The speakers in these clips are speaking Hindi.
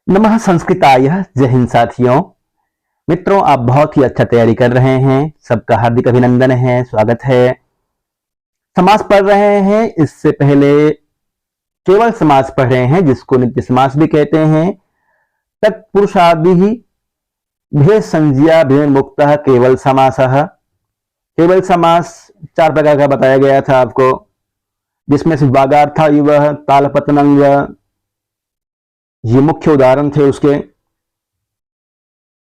नमः संस्कृताय। जय हिंद साथियों। मित्रों, आप बहुत ही अच्छा तैयारी कर रहे हैं, सबका हार्दिक अभिनंदन है, स्वागत है। समास पढ़ रहे हैं, इससे पहले केवल समास पढ़ रहे हैं जिसको नित्य समास भी कहते हैं। तत्पुरुषादि भेद संज्ञा भेद मुक्त केवल समासः। केवल समास 4 प्रकार का बताया गया था आपको, जिसमें से वागार्थ इव तालपतनंग ये मुख्य उदाहरण थे उसके।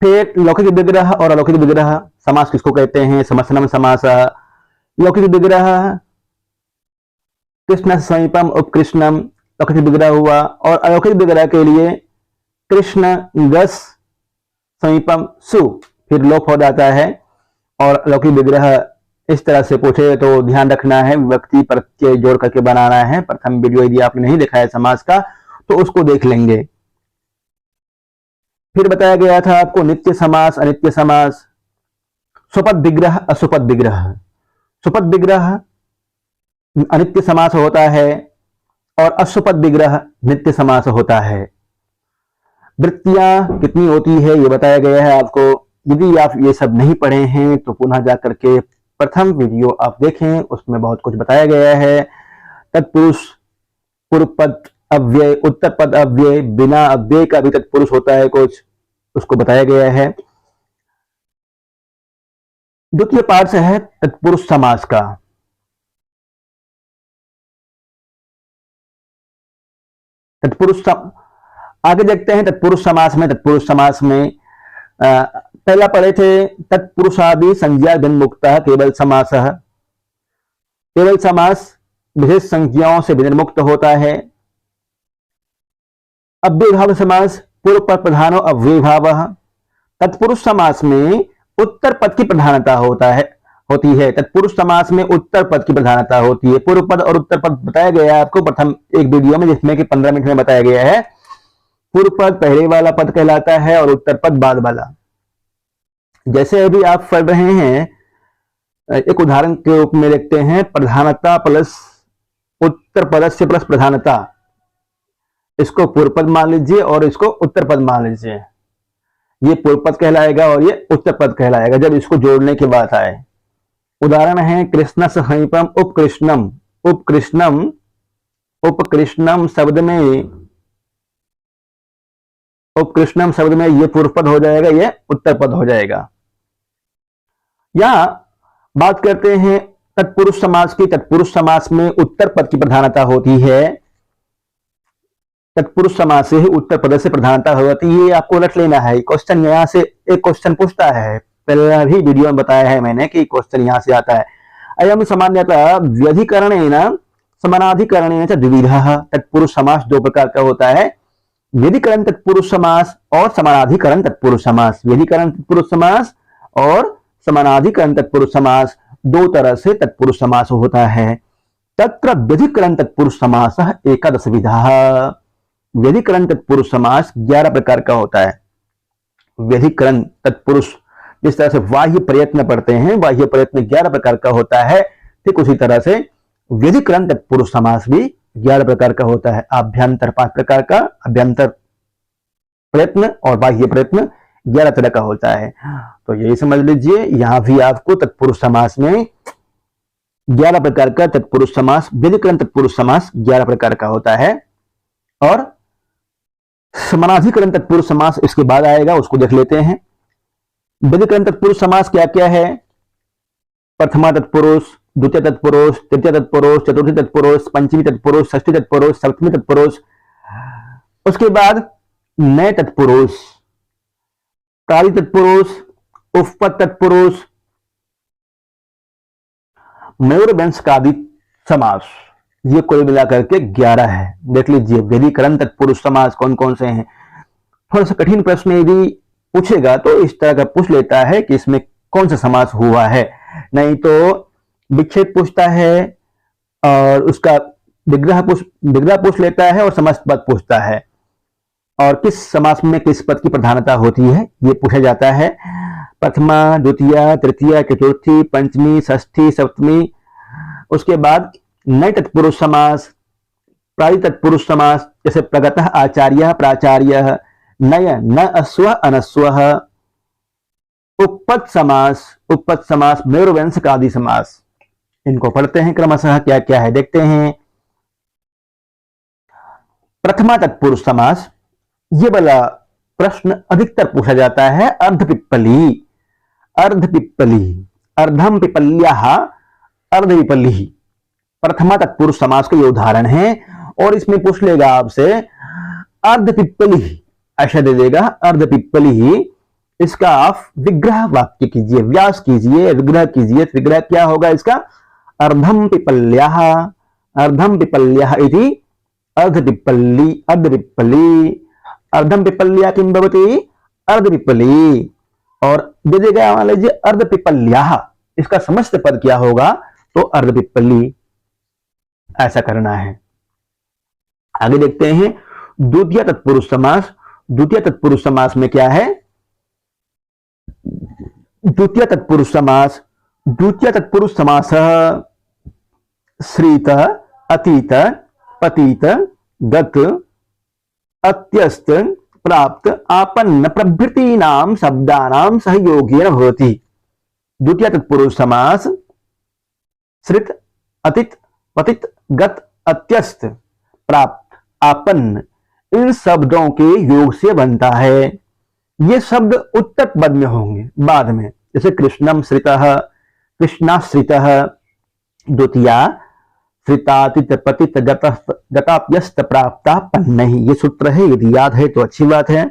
फिर लौकिक विग्रह और अलौकिक विग्रह। समास किसको कहते हैं? समसनम समास। लौकिक विग्रह कृष्ण समीपम उपकृष्णम लौकिक विग्रह हुआ, और अलौकिक विग्रह के लिए कृष्ण गस समीपम सु फिर लोप हो जाता है। और अलौकिक विग्रह इस तरह से पूछे तो ध्यान रखना है, विभक्ति प्रत्यय जोड़ करके बनाना है। प्रथम वीडियो यदि आपने नहीं देखा है समास का तो उसको देख लेंगे। फिर बताया गया था आपको नित्य समास, अनित्य समास, सुपद विग्रह, असुपद विग्रह। सुपद विग्रह अनित्य समास होता है और असुपद विग्रह नित्य समास होता है। वृत्तियां कितनी होती है ये बताया गया है आपको। यदि आप ये सब नहीं पढ़े हैं तो पुनः जाकर के प्रथम वीडियो आप देखें, उसमें बहुत कुछ बताया गया है। तत्पुरुष, पूर्व पद अव्यय, उत्तर पद अव्यय, बिना अव्यय का भी तत्पुरुष होता है कुछ, उसको बताया गया है। द्वितीय पार्ट है तत्पुरुष समास का। आगे देखते हैं तत्पुरुष समास में। तत्पुरुष समास में पहला पढ़े थे तत्पुरुषादि संज्ञा भिन्न मुक्त केवल समास। केवल समास विशेष संज्ञाओं से भिन्न मुक्त होता है। अव्ययभाव समास पूर्व पद प्रधानो अव्ययभाव। तत्पुरुष समास में उत्तर पद की प्रधानता होती है। तत्पुरुष समास में उत्तर पद की प्रधानता होती है। पूर्व पद और उत्तर पद बताया गया है आपको प्रथम एक वीडियो में, जिसमें कि 15 मिनट में बताया गया है। पूर्व पद पहले वाला पद कहलाता है और उत्तर पद बाद वाला। जैसे अभी आप पढ़ रहे हैं, एक उदाहरण के रूप में देखते हैं, प्रधानता प्लस उत्तर पद से प्लस प्रधानता। इसको पूर्व पद मान लीजिए और इसको उत्तर पद मान लीजिए। ये पूर्व पद कहलाएगा और ये उत्तर पद कहलाएगा जब इसको जोड़ने की बात आए। उदाहरण है कृष्ण समीपम उपकृष्णम। उपकृष्णम, उपकृष्णम शब्द में, उपकृष्णम शब्द में ये पूर्व पद हो जाएगा, ये उत्तर पद हो जाएगा। यहां बात करते हैं तत्पुरुष समास की। तत्पुरुष समास में उत्तर पद की प्रधानता होती है। तत्पुरुष समास से ही उत्तर पद से प्रधानता होती है। ये आपको रट लेना है। क्वेश्चन यहाँ से एक क्वेश्चन पूछता है, पहले भी वीडियो में बताया है मैंने कि क्वेश्चन यहाँ से आता है। अयम सामान्यतः व्यधिकरणेन समानाधिकरणेन च द्विविधः। तत्पुरुष समास 2 प्रकार का होता है, व्यधिकरण तत्पुरुष समास और समानाधिकरण तत्पुरुष समास। व्यधिकरण तत्पुरुष समास और समानाधिकरण तत्पुरुष समास 2 तरह से तत्पुरुष समास होता है। तत्र व्यधिकरण तत्पुरुष समास एकादश विधः। व्यधिकरण तत्पुरुष समास 11 प्रकार का होता है। व्यधिकरण तत्पुरुष, जिस तरह से बाह्य प्रयत्न पढ़ते हैं, बाह्य प्रयत्न 11 प्रकार का होता है, ठीक उसी तरह से व्यधिकरण तत्पुरुष समास भी 11 प्रकार का होता है। आभ्यंतर 5 प्रकार का, अभ्यंतर प्रयत्न और बाह्य प्रयत्न 11 तरह का होता है। तो यही समझ लीजिए, यहां भी आपको तत्पुरुष समास में 11 प्रकार का तत्पुरुष समास, व्यधिकरण तत्पुरुष समास 11 प्रकार का होता है। और समानाधिकरण तत्पुरुष समास इसके बाद आएगा, उसको देख लेते हैं। व्यधिकरण तत्पुरुष समास क्या क्या है? प्रथमा तत्पुरुष, द्वितीय तत्पुरुष, तृतीय तत्पुरुष, चतुर्थी तत्पुरुष, पंचमी तत्पुरुष, षष्ठी तत्पुरुष, सप्तमी तत्पुरुष। उसके बाद नए तत्पुरुष, काली तत्पुरुष, उपपद तत्पुरुष, मयूरवंशकादि समास। ये कुल मिलाकर के 11 है। देख लीजिए व्यधिकरण तत्पुरुष समास कौन कौन से हैं। थोड़ा सा कठिन प्रश्न यदि पूछेगा तो इस तरह का पूछ लेता है कि इसमें कौन सा समास हुआ है, नहीं तो विक्षेप पूछता है और उसका विग्रह पूछ लेता है और समस्त पद पूछता है, और किस समास में किस पद की प्रधानता होती है ये पूछा जाता है। प्रथमा, द्वितीय, तृतीय, चतुर्थी, पंचमी, षष्ठी, सप्तमी। उसके बाद नए तत्पुरुष समास, प्रायी तत्पुरुष समास, जैसे प्रगतः आचार्य, प्राचार्य, नय न अस्व अनस्व, उपपद समास मेरुवंशक आदि समास। इनको पढ़ते हैं क्रमशः क्या क्या है देखते हैं। प्रथमा तत्पुरुष समास, ये वाला प्रश्न अधिकतर पूछा जाता है। अर्धपिप्पली, अर्धम पिपल्याः, अर्धपिपली, प्रथमा तत्पुरुष समास का ये उदाहरण है। और इसमें पूछ लेगा आपसे अर्धपिप्पली, ऐसा दे देगा अर्धपिप्पली, इसका आप विग्रह वाक्य कीजिए, व्यास कीजिए, विग्रह कीजिए। विग्रह क्या होगा इसका? अर्धम पिपल्याः, अर्धम पिपल्याः इति अर्धपिप्पली, अर्धपिप्पली, अर्धम पिपल्या किं भवति? अर्धपिप्पली। और दे देगा मान लीजिए अर्धपिपल्याः, इसका समस्त पद क्या होगा? तो अर्धपिप्पली, ऐसा करना है। आगे देखते हैं द्वितीय तत्पुरुष समास। द्वितीय तत्पुरुष समास में क्या है? द्वितीय तत्पुरुष समास, द्वितीय तत्पुरुष समास श्रित, अतीत, पतित, गत, अत्यस्त, प्राप्त, आपन्न प्रभृतीनां शब्दानां सहयोगेन भवति। द्वितीय तत्पुरुष समास श्रित, अतीत, पतित, गत, अत्यस्त, प्राप्त, आपन्न, इन शब्दों के योग से बनता है। ये शब्द उत्तर पद में होंगे बाद में, जैसे कृष्णम श्रितः, कृष्णाश्रितः, द्वितीया श्रितातीत पतित गताप्यस्त प्राप्ता पन्नहि। ये सूत्र है, यदि याद है तो अच्छी बात है।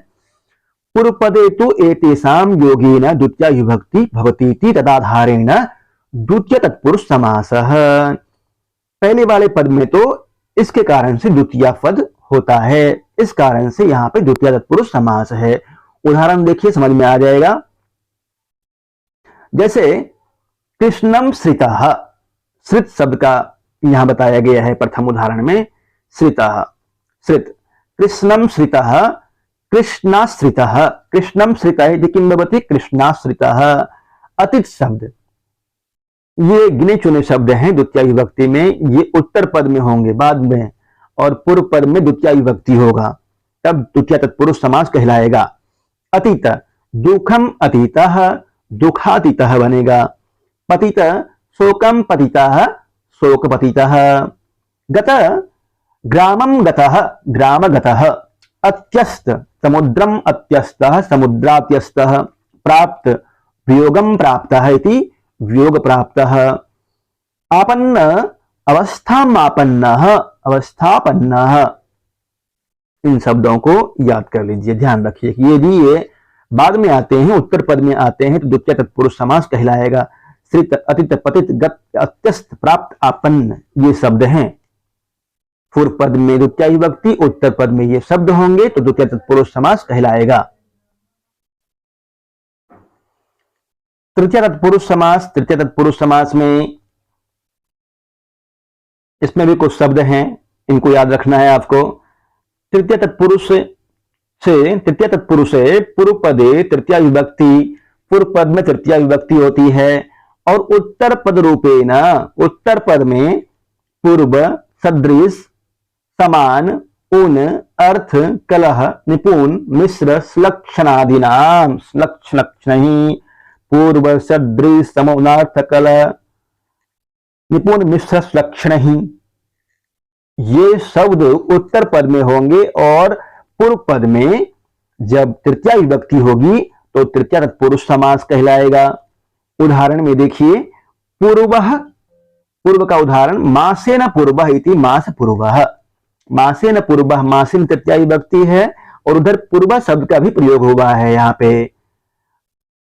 पूर्व पदे तो एतेषां योगेन द्वितीया विभक्ति भवतीति तदाधारेण द्वितीय तत्पुरुष समासः। पहले वाले पद में तो इसके कारण से द्वितीय पद होता है, इस कारण से यहां पे द्वितीय तत्पुरुष समास है। उदाहरण देखिए, समझ में आ जाएगा। जैसे कृष्णम श्रितः, श्रित शब्द का यहां बताया गया है प्रथम उदाहरण में। श्रितः, श्रित, कृष्णम श्रितः, कृष्णाश्रितः, कृष्णम श्रितः इति किं भवति? कृष्णाश्रितः। अतीत शब्द, ये गिने चुने शब्द हैं द्वितीय विभक्ति में, ये उत्तर पद में होंगे बाद में, और पूर्व पद में द्वितीय विभक्ति होगा, तब द्वितीय तत्पुरुष समास कहलाएगा। अतीत, दुखम अतीतः, दुखातीतः बनेगा। पतित, शोकम पतितः, शोकपतितः। गत, ग्रामम गतः, ग्रामगतः। अत्यस्त, समुद्रम अत्यस्तः, समुद्रात्यस्तः। प्राप्त, वियोगम प्राप्तः इति वियोग प्राप्तः। आपन्न, अवस्थाम आपन्नः, अवस्थापन्नः। इन शब्दों को याद कर लीजिए, ध्यान रखिए कि यदि ये बाद में आते हैं, उत्तर पद में आते हैं, तो द्वितीय तत्पुरुष समास कहलाएगा। श्रित, अतीत, पतित, गत, अत्यस्त, प्राप्त, आपन्न, ये शब्द हैं। पूर्व पद में द्वितीय विभक्ति, उत्तर पद में ये शब्द होंगे, तो द्वितीय तत्पुरुष समास कहलाएगा। तृतीय तत्पुरुष समास, तृतीय तत्पुरुष समास में इसमें भी कुछ शब्द हैं, इनको याद रखना है आपको। तृतीय तत्पुरुष से पूर्व पदे तृतीय विभक्ति, पूर्व पद में तृतीय विभक्ति होती है। और उत्तर पद रूपेण, उत्तर पद में पूर्व, सदृश, समान, उन, अर्थ, कलह, निपुण, मिश्र, श्लक्षणादीनां, श्लक्षणहि, पूर्व, सदृश, समोनार्थ, कलह, निपुण, मिश्र, श्लक्षणहि, ये शब्द उत्तर पद में होंगे। और पूर्व पद में जब तृतीय विभक्ति होगी तो तृतीय तत्पुरुष समास कहलाएगा। उदाहरण में देखिए, पूर्वः, पूर्व का उदाहरण, मासेन पूर्वः इति मास पूर्वः। मासेन पूर्वः, मासेन तृतीय विभक्ति है, और उधर पूर्व शब्द का भी प्रयोग हुआ है। यहाँ पे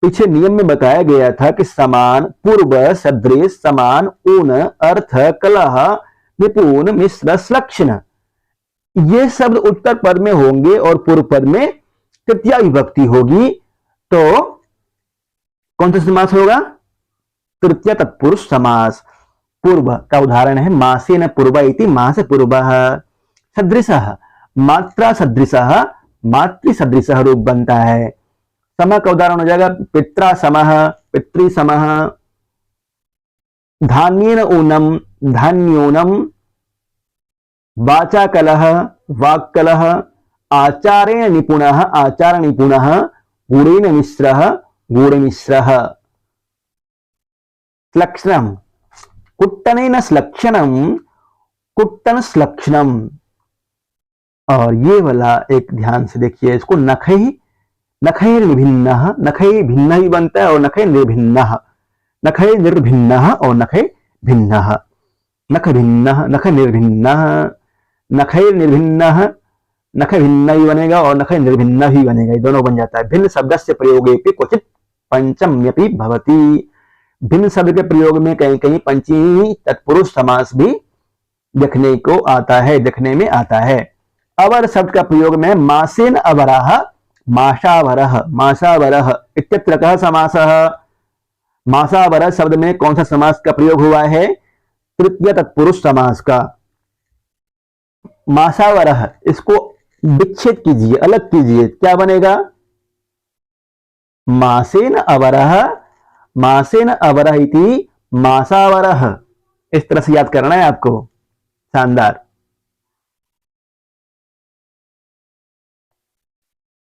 पीछे नियम में बताया गया था कि समान, पूर्व, सदृश, समान, ऊन, अर्थ, कलह, निपुण, मिश्र, श्लक्षण, ये शब्द उत्तर पद में होंगे और पूर्व पद में तृतीय विभक्ति होगी। तो कौन सा समास होगा? तृतीय तत्पुरुष समास। पूर्व का उदाहरण है मासेन पूर्व इति मास पूर्वः। सदृशः, मात्रा सदृशः, मातृ सदृशः रूप बनता है। सम का उदाहरण हो जाएगा पित्रा समः, पितृ समः। धान्येन ऊनम, धान्योनम। वाचा कलह, वाक्कलह। आचारेण निपुणः, आचार निपुणः, गुणेन मिश्रः, गुण मिश्रः। श्लक्षणम, कुट्टनेन श्लक्षणम, कुट्टन श्लक्षणम। और ये वाला एक ध्यान से देखिए इसको, नखै, नखैर निर्भिन्नः, नखै भिन्न ही बनता है और नखै निर्भिन्नः, नखै निर्भिन्नः और नखै भिन्नः, नख भिन्नः, नख निर्भिन्नः, नखैर निर्भिन्नः, नख भिन्न ही बनेगा और नख निर्भिन्न ही बनेगा, ये दोनों बन जाता है। भिन्न शब्द से प्रयोगे क्वचित पंचम्यपि भवति। भिन्न शब्द के प्रयोग में कहीं कहीं पंचमी तत्पुरुष समास भी देखने को आता है, देखने में आता है। अवर शब्द का प्रयोग में मासेन अवरः, माशावरः, माशावरः इत्यत्र कः समासः। माशावरः शब्द में कौन सा समास का प्रयोग हुआ है? तृतीय तत्पुरुष समास का। माशावरः, इसको विच्छेद कीजिए, अलग कीजिए, क्या बनेगा? मासेन अवरः, मासेन अवरः इति माशावरः। इस तरह से याद करना है आपको, शानदार।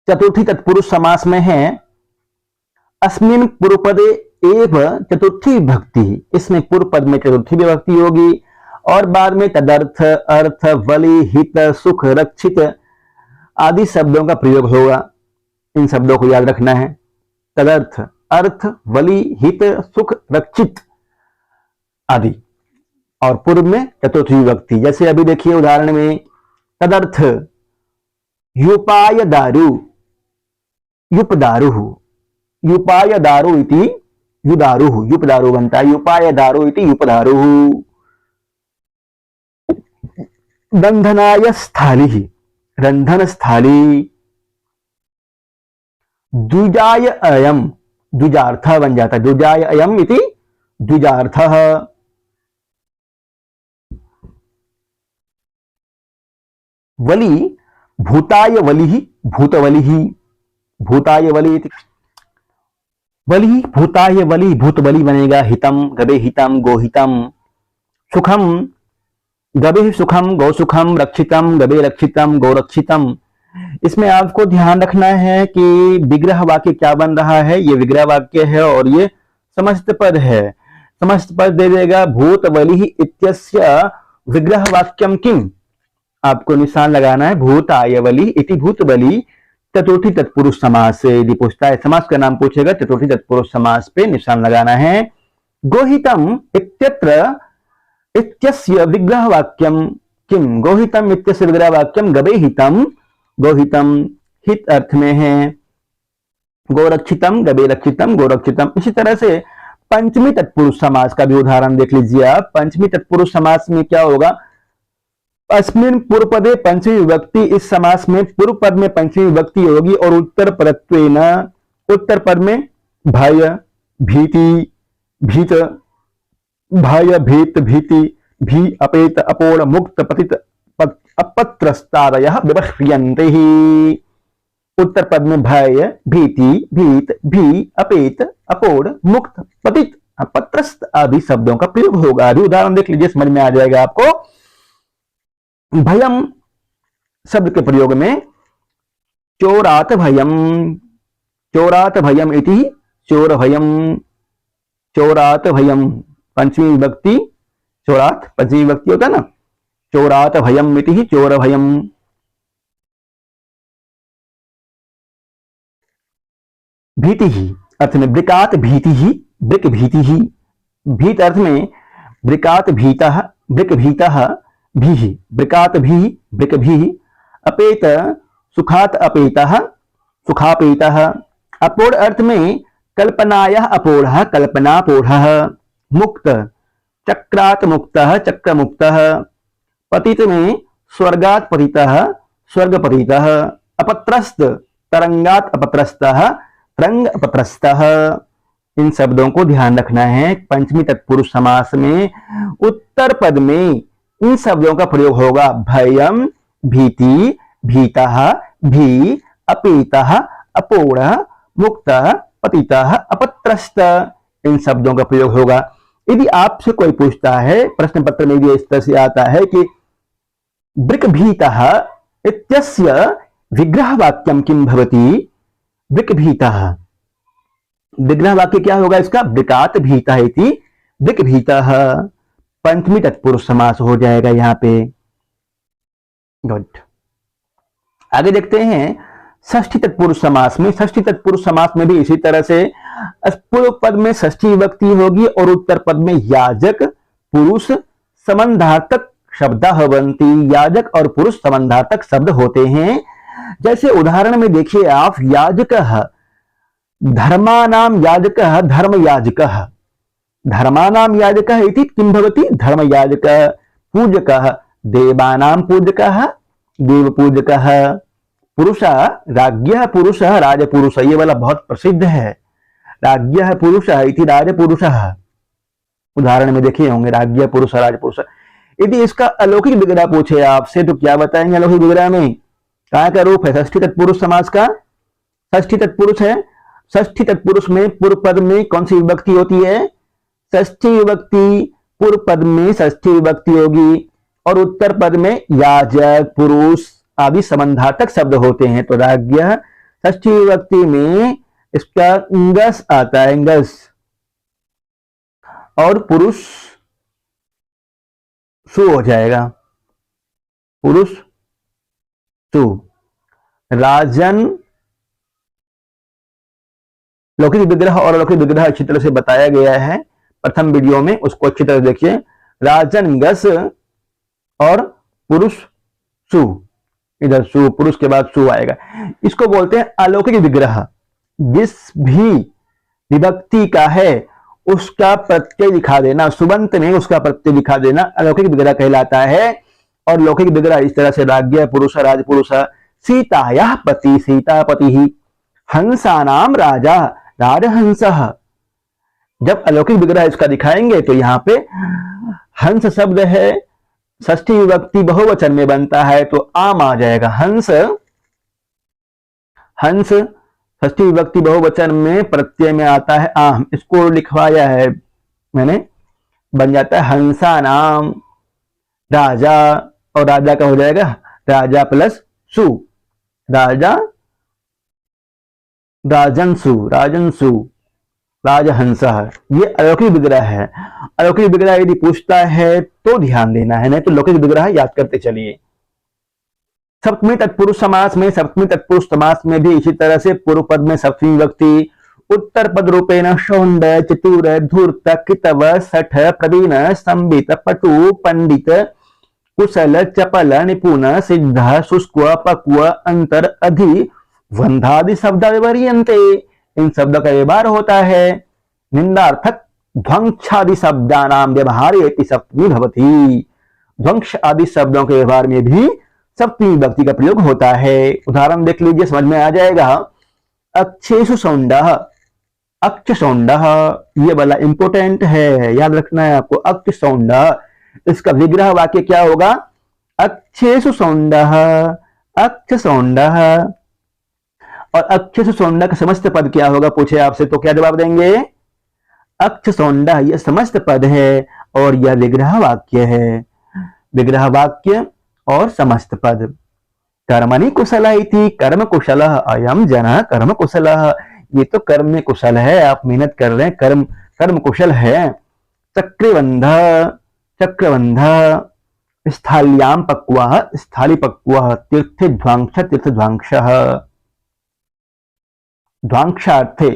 चतुर्थी तत्पुरुष समास में है अस्मिन पूर्वपदे एव चतुर्थी विभक्ति। इसमें पूर्व पद में चतुर्थी विभक्ति होगी और बाद में तदर्थ, अर्थ, बलि, हित, सुख, रक्षित आदि शब्दों का प्रयोग होगा। इन शब्दों को याद रखना है। तदर्थ, अर्थ, बलि, हित, सुख, रक्षित आदि। और पूर्व में चतुर्थी विभक्ति, जैसे अभी देखिए उदाहरण में तदर्थ युपाय दारु, युपदारु, युपाय दारु इति युदारु, युपदारु बनता है, युपाय दारु इति युपदारु। रंधनाय स्थाली, रंधन स्थाली। द्विजाय अयम, द्विजार्थ बन जाता है, द्विजाय अयम इति द्विजार्थः। वली, भूताय वलिः, भूतवलिः, भूताय वली इति वली, भूताय वली, भूतवली बनेगा। हितम, गबे हितम, गोहितम। सुखम, गबे सुखम, गौसुखम। रक्षितम, गबे रक्षितम, गौरक्षितम। इसमें आपको ध्यान रखना है कि विग्रह वाक्य क्या बन रहा है। ये विग्रह वाक्य है और ये समस्त पद है। समस्त पद दे देगा भूतवली इत्यस्य विग्रह वाक्यम किम। आपको निशान लगाना है भूतायवली इति भूतवली चतुर्थी तत्पुरुष समास से। यदि पूछता है समास का नाम पूछेगा चतुर्थी तत्पुरुष समास पे निशान लगाना है। गोहितम इत्यत्र इत्यस्य विग्रह वाक्यम किम। गोहितम इत्यस्य विग्रह वाक्यम गबे हितम, गोहितम हित अर्थ में है। गोरक्षितम, गबे रक्षितम, गोरक्षितम। इसी तरह से पंचमी तत्पुरुष समास का भी उदाहरण देख लीजिए आप। पंचमी तत्पुरुष समास में क्या होगा? अस्मिन पूर्व पदे पंचमी विभक्ति। इस समास में पूर्व पद में पंचमी विभक्ति होगी और उत्तर परत्वेन, उत्तर पद में भय, भीति, भीत, भय, भीत, भीति, भी, अपेत, अपोड़, मुक्त, पतित, अपत्रस्तादयः विवक्ष्यन्ते ही। उत्तर पद में भय, भीति, भीत, भी, अपेत, अपोड़, मुक्त, पतित, अपत्रस्त आदि शब्दों का प्रयोग होगा। अभी उदाहरण देख लीजिए, समझ में आ जाएगा आपको। भयम शब्द के प्रयोग में चोरात भयम, चोरात भयम इति चोर भयम, चोरात भयम पंचमी विभक्ति। चोरात पंचमी विभक्ति होता है ना। चोरात भयम इति चोर भयम। भीति ही अर्थ में ब्रिकात भीति ही, ब्रिक भीति ही। भीत अर्थ में ब्रिकात भीतः, ब्रिक भीतः, भी, ब्रिकात भी, ब्रिक भी। अपेत सुखात अपेतः, सुखापेतः। अपोढ़ अर्थ में कल्पनायः अपोढ़ः, कल्पनापोढ़ः। मुक्त चक्रात मुक्तः, चक्रमुक्तः। पतित में स्वर्गात पतितः, स्वर्गपतितः। अपत्रस्त तरंगात अपत्रस्तः, तरंग अपत्रस्तः। इन शब्दों को ध्यान रखना है। पंचमी तत्पुरुष समास में उत्तर पद में इन शब्दों का प्रयोग होगा। भयम, भीति, भीतः, भी, अपेतः, अपोढ़ः, मुक्तः, पतितः, अपत्रस्त। इन शब्दों का प्रयोग होगा। यदि आपसे कोई पूछता है, प्रश्न पत्र में भी इस तरह से आता है कि ब्रिक भीतः इत्यस्य विग्रह वाक्यम किम भवति विकभीतः। विग्रह वाक्य क्या होगा इसका? विकात भीता इति विकभीतः। पंचमी तत्पुरुष समास हो जाएगा यहाँ पे। गुड। आगे देखते हैं षष्ठी तत्पुरुष समास में। षष्ठी तत्पुरुष समास में भी इसी तरह से पूर्व पद में षष्ठी विभक्ति होगी और उत्तर पद में याजक पुरुष संबंधार्थक शब्द भवन्ति। याजक और पुरुष संबंधार्थक शब्द होते हैं। जैसे उदाहरण में देखिए आप, याजकः धर्मानां याजकः धर्मयाजकः। धर्मानां याजकः इति किं भवति? धर्मयाजकः। पूजकः देवानां पूजकः देवपूजकः। पुरुषः राज्ञः पुरुषः राजपुरुषः। ये वाला बहुत प्रसिद्ध है, राज्ञः पुरुषः इति राजपुरुषः। उदाहरण में देखे होंगे राज्ञः पुरुषः राजपुरुषः। यदि इसका अलौकिक विग्रह पूछे आपसे तो क्या बताएंगे? अलौकिक विग्रह में क्या का रूप है? षष्ठी तत्पुरुष समास का षष्ठी तत्पुरुष है। षष्ठी तत्पुरुष में पूर्व पद में कौन सी विभक्ति होती है? षष्ठी विभक्ति। पूर्व पद में षष्ठी विभक्ति होगी और उत्तर पद में याजक पुरुष आदि संबंधार्थक शब्द होते हैं। तो राज्ञः षष्ठी विभक्ति में इसका इंगस आता है, इंगस। और पुरुष सु हो जाएगा, पुरुष सु। राजन लौकिक विग्रह और अलौकिक विग्रह अच्छी तरह से बताया गया है प्रथम वीडियो में, उसको अच्छी तरह देखिए। राजन गस और पुरुष सु, इधर सु, पुरुष के बाद सु आएगा। इसको बोलते हैं अलौकिक विग्रह। जिस भी विभक्ति का है उसका प्रत्यय दिखा देना, सुबंत में उसका प्रत्यय दिखा देना अलौकिक विग्रह कहलाता है। और लौकिक विग्रह इस तरह से राज्ञः पुरुष राजपुरुष। सीतायाः पति सीतापति। हंसानाम राजा राजहंसः। जब अलौकिक विग्रह इसका दिखाएंगे तो यहाँ पे हंस शब्द है, षष्ठी विभक्ति बहुवचन में बनता है तो आम आ जाएगा। हंस, हंस षष्ठी विभक्ति बहुवचन में प्रत्यय में आता है आम। इसको लिखवाया है मैंने, बन जाता है हंसा नाम राजा। और राजा का हो जाएगा राजा प्लस सु, राजा राजनसु, राजनसु राजहंस। ये अलौकिक विग्रह है। अलौकिक विग्रह यदि पूछता है तो ध्यान देना है, नहीं तो लौकिक विग्रह याद करते चलिए। सप्तमी तत्पुरुष समास में, सप्तमी तत्पुरुष समास में भी इसी तरह से पूर्व पद में सप्तमी विभक्ति, उत्तर पद रूपेण शौंड चतुर धूर्त कितव सठ प्रवीण संबित पटु पंडित कुशल चपल निपुण सिद्ध शुष्क पक्व अंतर अधि वंधादि शब्द व्यवह्रियन्ते। इन शब्दों का व्यवहार होता है। निंदार्थक ध्वंसादि शब्दानां व्यवहारे सप्तमी भवति। ध्वंस आदि शब्दों के व्यवहार में भी सप्तमी विभक्ति का प्रयोग होता है। उदाहरण देख लीजिए, समझ में आ जाएगा। अक्षेषु सौंडः, अक्ष सौंडः, ये वाला इंपोर्टेंट है, याद रखना है आपको। अक्ष सौंडः, इसका विग्रह वाक्य क्या होगा? अक्षेषु सौंडः, अक्ष सौंडः। और अक्षेषु सौंडः का समस्त पद क्या होगा पूछे आपसे तो क्या जवाब देंगे? अक्ष सौंडः, यह समस्त पद है और यह विग्रह वाक्य है। विग्रह वाक्य और समस्त पद। कर्मणि कुशल इति कर्म कुशल अयम जन कर्म कुशल। ये तो कर्म में कुशल है, आप मेहनत कर रहे हैं, कर्म कुशल है। चक्रबंध, चक्रबंध। स्थाल्यां पक्वः, स्थाली पक्वः। तीर्थध्वांस, तीर्थध्वांसः। ध्वांसार्थे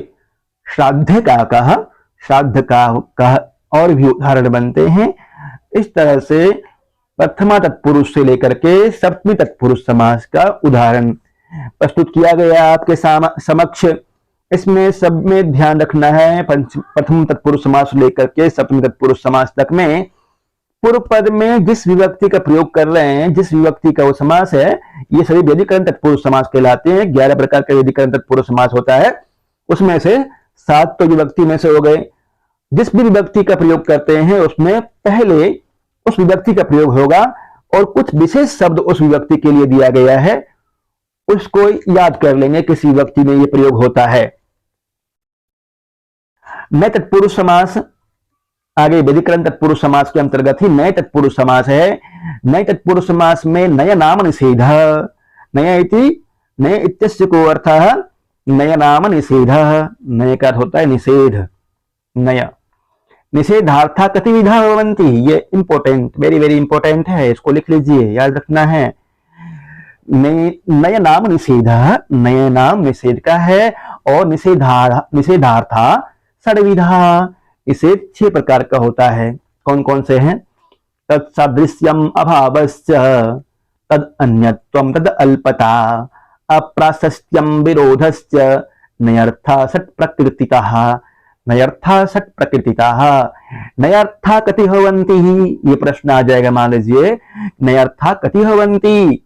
श्राद्ध का कह, श्राद्ध का कह। और भी उदाहरण बनते हैं। इस तरह से प्रथमा तत्पुरुष से लेकर के सप्तमी तत्पुरुष समास का उदाहरण प्रस्तुत किया गया आपके समक्ष। इसमें सब में ध्यान रखना है, प्रथम तत्पुरुष समास से लेकर के सप्तमी तत्पुरुष समास तक में पूर्व पद में जिस विभक्ति का प्रयोग कर रहे हैं, जिस विभक्ति का वो समास है, ये सभी व्यधिकरण तत्पुरुष समास कहलाते हैं। 11 प्रकार का व्यधिकरण तत्पुरुष समास होता है, उसमें से 7 तो विभक्ति में से हो गए। जिस भी विभक्ति का प्रयोग करते हैं उसमें पहले उस विभक्ति का प्रयोग होगा और कुछ विशेष शब्द उस विभक्ति के लिए दिया गया है, उसको याद कर लेंगे किस विभक्ति में यह प्रयोग होता है। नए तत्पुरुष समास आगे व्यधिकरण तत्पुरुष समास के अंतर्गत ही नए तत्पुरुष समास है। नए तत्पुरुष समास में नया नाम निषेध, नया इति नय इत्यस्य को अर्थः नय नाम निषेधः। नय का अर्थ होता है निषेध। नय निषेधार्था कतिविधा भवन्ति, ये इंपॉर्टेंट, वेरी वेरी इंपॉर्टेंट है, इसको लिख लीजिए, याद रखना है। नय नाम निषेधः, नय नाम निषेध का है, और निषेधार्था षड्विधा, इसे 6 प्रकार का होता है। कौन कौन से हैं? तत्सादृश्यम अभावश्च, तद अन्यत्वम, तद अल्पता, अप्राशस्त्यम विरोधश्च, नयर्था षट् प्रकृतितः। नयर्था षट् प्रकृतितः, नयर्था कति भवन्ति, ये प्रश्न आ जाएगा, मान लीजिए नयर्था कति भवन्ति,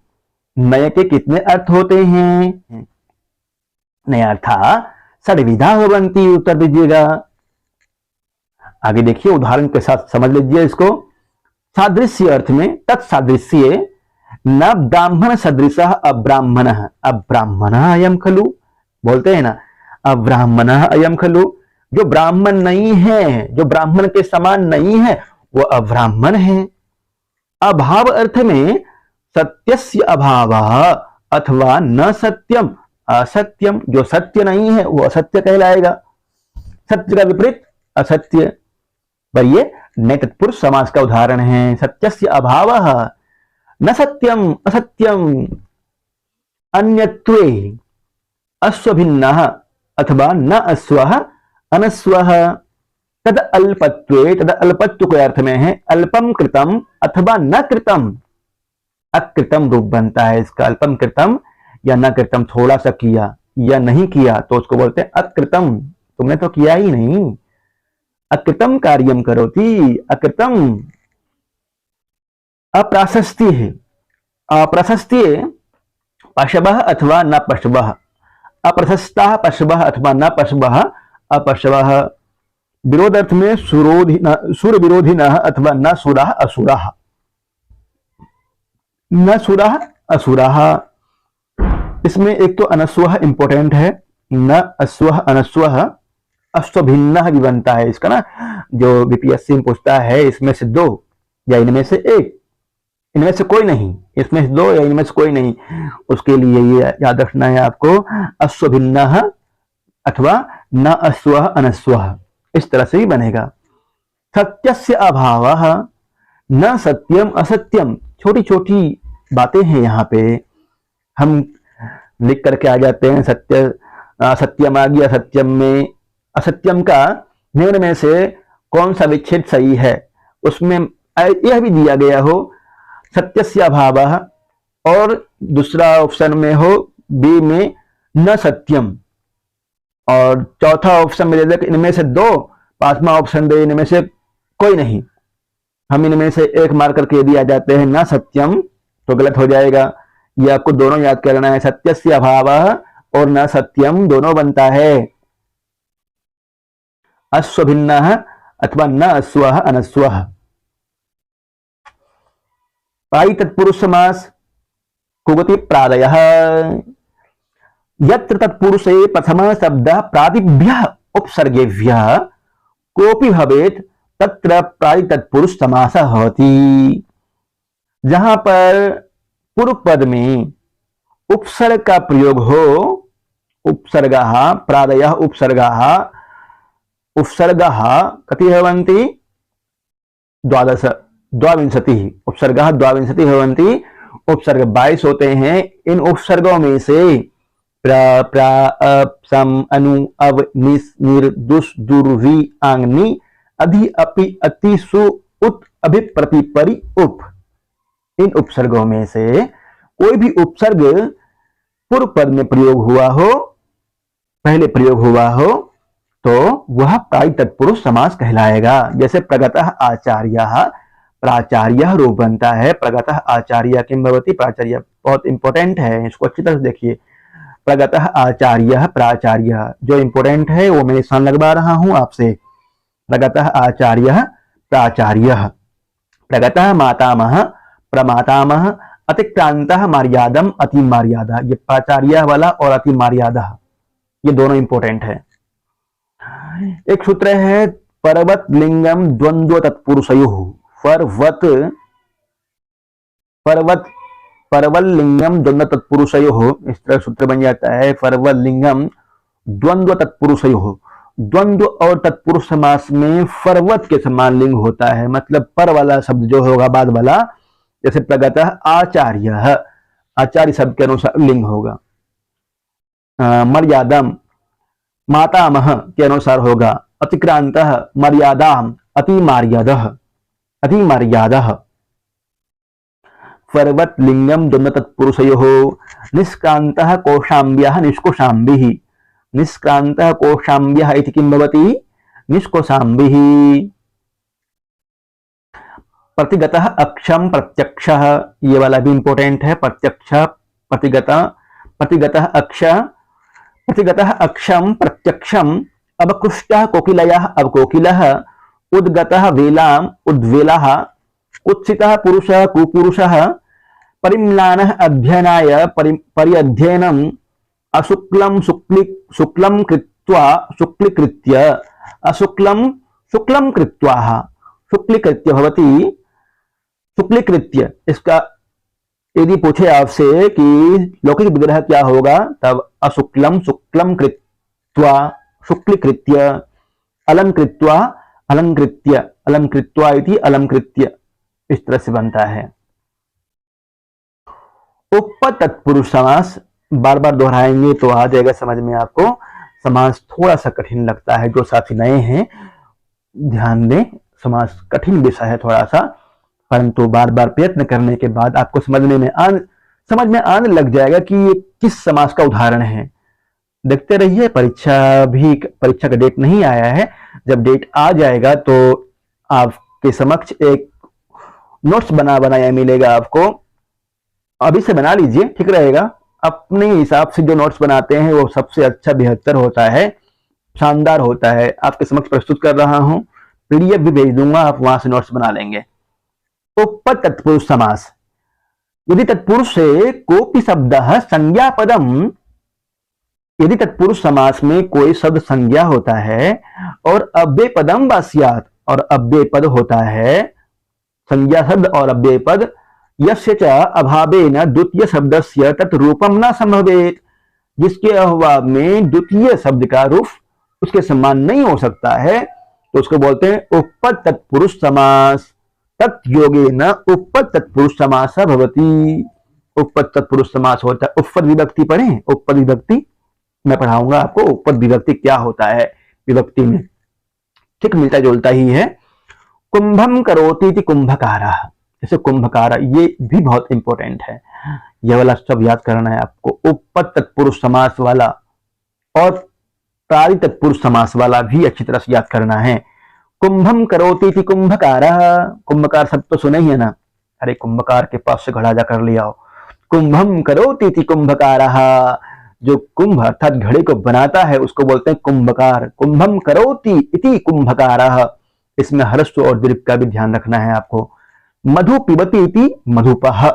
नय के कितने अर्थ होते हैं? नयर्था षड्विधा भवन्ति, उत्तर दीजिएगा। आगे देखिए, उदाहरण के साथ समझ लीजिए इसको। सादृश्य अर्थ में तत्सादृश्य न ब्राह्मण सदृशः अब्राह्मणः, अब्राह्मणः अयं खलु, बोलते हैं ना अब्राह्मणः अयं खलु, जो ब्राह्मण नहीं है, जो ब्राह्मण के समान नहीं है, वो अब्राह्मण है। अभाव अर्थ में सत्यस्य अभावः अथवा न सत्यम असत्यम, जो सत्य नहीं है वो असत्य कहलाएगा। सत्य का विपरीत असत्य। पर ये नय तत्पुरुष समास का उदाहरण है। सत्यस्य अभावः न सत्यम असत्यम, अन्यत्वे अश्वभिन्नः अथवा न अश्वः अनस्वः, तद अल्पत्वे, तद अल्पत्व के अर्थ में है अल्पम कृतम अथवा न कृतम, अकृतम रूप बनता है इसका। अल्पम कृतम या न कृतम, थोड़ा सा किया या नहीं किया तो उसको बोलते हैं अकृतम, तुमने तो किया ही नहीं। अकृतम कार्यम करोति, अकृतम। अप्राशस्त्य है, अप्रशस्त्य पशवः अथवा न पशवः, अप्रशस्ता पशवः अथवा न पशवः अपशवः। विरोधार्थ में सुर विरोधिनः अथवा न सुरः असुरः, न सुरः असुरः। इसमें एक तो अनस्वः इंपॉर्टेंट है, न अश्वः अनस्वः, अश्वभिन्नः भी बनता है इसका ना, जो बीपीएससी में पूछता है इसमें से 2 या इनमें से 1, इनमें से कोई नहीं, इसमें से 2 या इनमें से कोई नहीं, उसके लिए ये याद रखना है आपको, अश्वभिन्नः अथवा न अश्वः अनस्वः, इस तरह से ही बनेगा। सत्यस्य अभावः न सत्यम असत्यम, छोटी छोटी बातें हैं यहाँ पे, हम लिख करके आ जाते हैं। सत्य असत्यम आ गया, सत्यम में असत्यम का निम्न में से कौन सा विच्छेद सही है, उसमें यह भी दिया गया हो सत्यस्य अभावः, और दूसरा ऑप्शन में हो बी में न सत्यम, और चौथा ऑप्शन में दे दे इनमें से 2, 5वां ऑप्शन दे इनमें से कोई नहीं, हम इनमें से एक मार करके दिया जाते हैं न सत्यम, तो गलत हो जाएगा। ये आपको दोनों याद करना है, सत्यस्य अभावः और न सत्यम दोनों बनता है अश्वभिन्नः अथवा न अश्वः अनस्वः। प्रायि तत्पुरुष समास कुगति प्रादयः, यत्र तत्पुरुषे प्रथमः शब्दः प्रादिभ्यः उपसर्गेभ्यः कोऽपि भवेत् तत्र प्रायि तत्पुरुष समासः भवति। जहां पर पूर्व पद में उपसर्ग का प्रयोग हो, उपसर्गः प्रादयः उपसर्गः, उपसर्गः कति भवन्ति 22 उपसर्गः 22 भवन्ति, उपसर्ग 22 होते हैं। इन उपसर्गों में से प्र प्रा अप सम अनु अव निस निर दुस दुर वी आंग नि अधि अपि अति सु उत अभि प्रति परि उप, इन उपसर्गों में से कोई भी उपसर्ग पूर्व पद में प्रयोग हुआ हो, पहले प्रयोग हुआ हो, तो वह प्रायि तत्पुरुष समास कहलाएगा। जैसे प्रगतः आचार्यः, प्राचार्यः रूप बनता है, प्रगतः आचार्य किम भवति प्राचार्य, बहुत इंपॉर्टेंट है, इसको अच्छी तरह से देखिए। प्रगतः आचार्यः प्राचार्यः, जो इंपॉर्टेंट है वो मैं निशान लगवा रहा हूं आपसे। प्रगतः आचार्यः प्राचार्यः, प्रगतः मातामह प्रमातामह, अतिक्रांतः मर्यादम अति मर्यादा, ये प्राचार्य वाला और अति मर्यादा, ये दोनों इंपॉर्टेंट है। एक सूत्र है पर्वत लिंगम द्वंद्व तत्पुरुषयोः, पर्वत पर्वत परवल लिंगम द्वंद्व तत्पुरुषयोः, इस तरह सूत्र बन जाता है, परवल लिंगम द्वंद्व तत्पुरुषयोः। द्वंद्व और तत्पुरुष समास में फरवत के समान लिंग होता है, मतलब पर वाला शब्द जो होगा बाद वाला, जैसे प्रगतः आचार्य, आचार्य शब्द के अनुसार लिंग होगा। मर्यादम मातामह के अनुसार होगा। अतिक्रांतः मर्यादाम अतिमर्यादः, अतिमर्यादः। फरवत लिंगम द्वंद्व तत्पुरुषयोः। निष्क्रांतः कौशाम्ब्यः निष्कोशाम्बिः, निष्क्रांतः कौशाम्ब्यः इति किं भवति? निष्कोशाम्बिः। प्रतिगतः अक्षम प्रत्यक्षः, ये वाला भी इंपॉर्टेंट है। प्रत्यक्ष प्रतिगतः, प्रतिगतः अक्ष, प्रतिगतः अक्षम प्रत्यक्षम। अवकृष्टः कोकिलयः अवकोकिलः। उद्गतः वेलाम उद्वेलः। उत्सितः पुरुषः कुपुरुषः। परिम्लानः अध्ययनाय पर्यध्ययनम्। अशुक्लं शुक्लं कृत्वा शुक्लीकृत्य, अशुक्लं शुक्लं कृत्वा शुक्लीकृत्य भवति शुक्लीकृत्य। इसका यदि पूछे आपसे कि लौकिक विग्रह क्या होगा, तब अशुक्लम शुक्लम कृत्वा शुक्लीकृत्य, अलंकृत्वा अलंकृत्य, अलंकृत्वा इति अलंकृत्य, इस तरह से बनता है। उपपद तत्पुरुष समास बार बार दोहराएंगे तो आ जाएगा समझ में आपको। समास थोड़ा सा कठिन लगता है, जो साथी नए हैं ध्यान दें, समास कठिन विषय है थोड़ा सा, परंतु बार बार प्रयत्न करने के बाद आपको समझ में आने लग जाएगा कि ये किस समास का उदाहरण है। देखते रहिए, परीक्षा का डेट नहीं आया है, जब डेट आ जाएगा तो आपके समक्ष एक नोट्स बनाया मिलेगा आपको। अभी से बना लीजिए, ठीक रहेगा। अपने हिसाब से जो नोट्स बनाते हैं वो सबसे अच्छा बेहतर होता है, शानदार होता है। आपके समक्ष प्रस्तुत कर रहा हूं, पीडीएफ भी भेज दूंगा, आप वहां से नोट्स बना लेंगे। उपपद तत्पुरुष समास। यदि तत्पुरुष से कोपि शब्दः संज्ञापदम, यदि तत्पुरुष समास में कोई शब्द संज्ञा होता है और अव्यय पदम वा स्यात्, और अव्यय पद होता है, संज्ञा शब्द और अव्यय पद, यस्य च अभावेन द्वितीय शब्दस्य तत् रूपम न संभवेत्, जिसके अभाव में द्वितीय शब्द का रूप उसके समान नहीं हो सकता है, तो उसको बोलते हैं उपपद तत्पुरुष समास। तत्योगेन उपपद तत्पुरुष समास भवति। उपपद तत्पुरुष समास होता है। उपपद विभक्ति पढ़ें, उपपद विभक्ति मैं पढ़ाऊंगा आपको। उपपद विभक्ति क्या होता है विभक्ति में, ठीक मिलता जुलता ही है। कुंभम करोति इति कुंभकारः, जैसे कुंभकार, ये भी बहुत इंपॉर्टेंट है, ये वाला सब याद करना है आपको। उपपद तत्पुरुष समास वाला और प्रादि तत्पुरुष समास वाला भी अच्छी तरह से याद करना है। कुंभम करोति इति कुंभकारः, कुंभकार शब्द तो सुने ही है ना, अरे कुंभकार के पास से घड़ा जा कर ले आओ। कुंभम करोति इति कुंभकारः, जो कुंभ अर्थात घड़े को बनाता है उसको बोलते हैं कुंभकार। कुंभम करोति इति कुंभकारः, इसमें ह्रस्व और दीर्घ का भी ध्यान रखना है आपको। मधु पिबति इति मधुपः,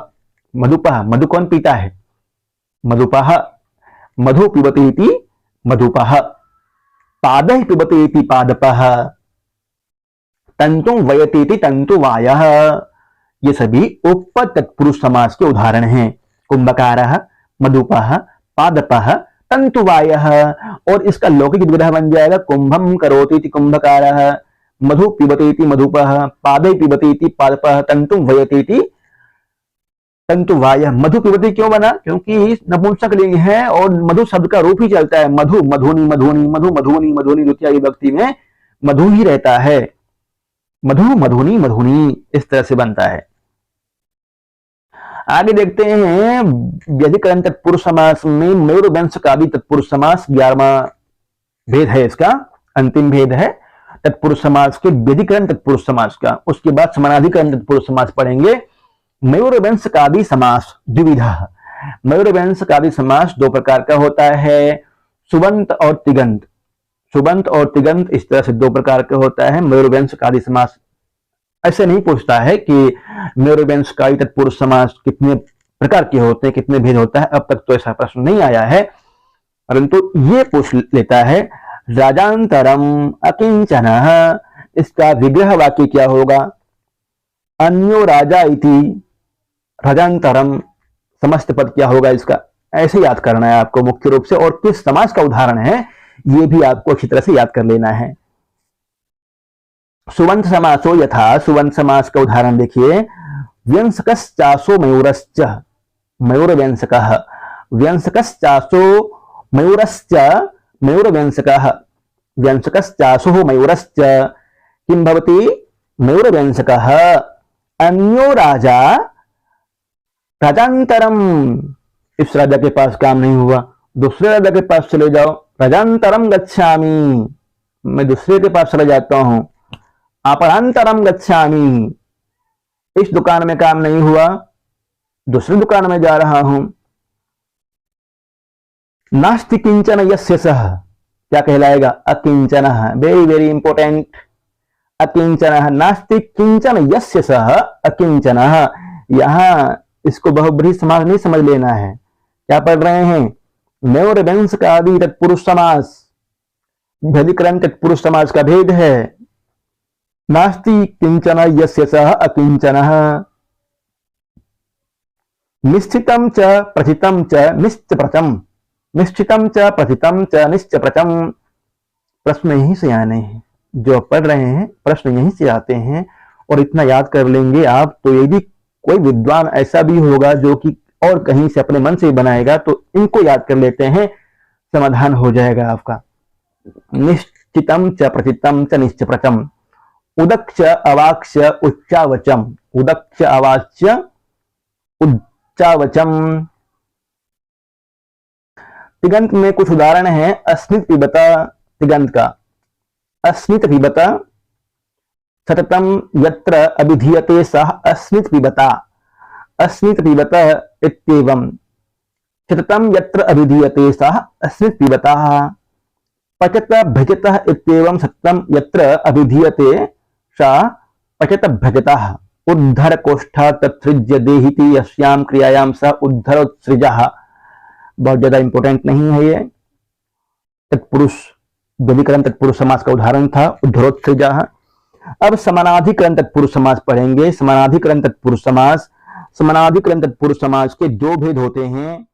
मधुपः, मधु कौन पीता है? मधुपः। मधु पिबति इति मधुपः। पादः पिबति इति पादपः। तंतु वयति इति तंतुवायः, ये सभी उपपद तत्पुरुष समास के उदाहरण हैं। कुंभकारः, मधुपः, पादपः, तंतुवायः। और इसका लौकिक विग्रह बन जाएगा कुंभम करोति इति कुंभकारः, मधु पिबति इति मधुपः, पादे पिबति इति पादपः, तंतुम वयति इति तंतुवायः। मधु पिबति क्यों बना? क्योंकि नपुंसक लिंग है और मधु शब्द का रूप ही चलता है। मधु, मधुनी, मधुनी, मधु, मधुनी, मधुनी, द्वितीय विभक्ति में मधु ही रहता है। मधु, मधुनी, मधुनी, इस तरह से बनता है। आगे देखते हैं व्यधिकरण तत्पुरुष समास में मयूर वंश का भी तत्पुरुष समास 11वां भेद है, इसका अंतिम भेद है तत्पुरुष समास के व्यधिकरण तत्पुरुष समास का। उसके बाद समानाधिकरण तत्पुरुष समास पढ़ेंगे। मयूर वंश का भी समास द्विविधा। मयूर वंश का भी समास दो प्रकार का होता है, सुबंत और तिगंत। सुबंत और तिगंत इस तरह से दो प्रकार का होता है। मयूर वंश का भी समास ऐसे नहीं पूछता है कि मयूर वंश का तत्पुरुष समास कितने प्रकार के होते हैं, कितने भेद होता है, अब तक तो ऐसा प्रश्न नहीं आया है, परंतु ये पूछ लेता है राजांतरम अकिंचनः, इसका विग्रह वाक्य क्या होगा? अन्यो राजा इति राजांतरम समस्त पद क्या होगा इसका, ऐसे याद करना है आपको मुख्य रूप से। और किस समास का उदाहरण है ये भी आपको अच्छी तरह से याद कर लेना है। सुबंत समासो यथा, सुबंत समास का उदाहरण देखिए, व्यंसकश्चासो मयूरश्च, मयूर व्यंसकः, व्यंसकश्चासो मयूरश्च, मयूर व्यंसकः, व्यंसकश्चासो मयूरश्च, किं भवति, मयूर व्यंसकः, अन्यो राजा राजांतरम, इस राजा के पास काम नहीं हुआ, दूसरे राजा के पास चले जाओ, राजांतरम गच्छामि, मैं दूसरे के पास चले जाता हूं, अपरांतरम गच्छामि, इस दुकान में काम नहीं हुआ, दूसरी दुकान में जा रहा हूं। नास्ति किंचन यस्य सः, क्या कहलाएगा, अकिंचनः, वेरी वेरी इंपॉर्टेंट, अकिंचनः, नास्ति किंचन यस्य सः अकिंचनः। यहां इसको बहुब्रीहि समास नहीं समझ लेना है, क्या पढ़ रहे हैं, मयूर व्यंसक आदि तत्पुरुष समास, व्यधिकरण तत्पुरुष समास का भेद है। नास्ति किंचन यस्य सः अकिंचनः, निश्चितं च प्रथितं च निश्चप्रचम, निश्चितं च प्रथितं च निश्चप्रचम। प्रश्न यहीं से आने हैं, जो पढ़ रहे हैं प्रश्न यहीं से आते हैं, और इतना याद कर लेंगे आप तो यदि कोई विद्वान ऐसा भी होगा जो कि और कहीं से अपने मन से बनाएगा तो इनको याद कर लेते हैं, समाधान हो जाएगा आपका। निश्चितं च प्रथितं च निश्चप्रचम, उदक्ष अवाक्ष उच्चावचम, उदक्ष अवाच्य उच्चावचम। तिगंत में कुछ उदाहरण है अस्मित पिबता तिगंत का। अस्मित पिबता, सततम यत्र अभिधीयते सः अस्मित पिबता, अस्मित पिबता इत्येवं, सततम यत्र अभिधीयते सः अस्मित पिबता, पचत भजतः इत्येवं, सततम यत्र अभिधीयते सः पचत भजतः, उद्धर कोष्ठा तत्सृज्य देहिति यस्याम क्रियायाम सः उद्धरोत्सृजः। बहुत ज्यादा इंपॉर्टेंट नहीं है ये, तत्पुरुष व्यधिकरण तत्पुरुष समास का उदाहरण था, उद्धरोत्सृजः। अब समानाधिकरण तत्पुरुष समास पढ़ेंगे। समानाधिकरण तत्पुरुष समास, समानाधिकरण तत्पुरुष समास के दो भेद होते हैं।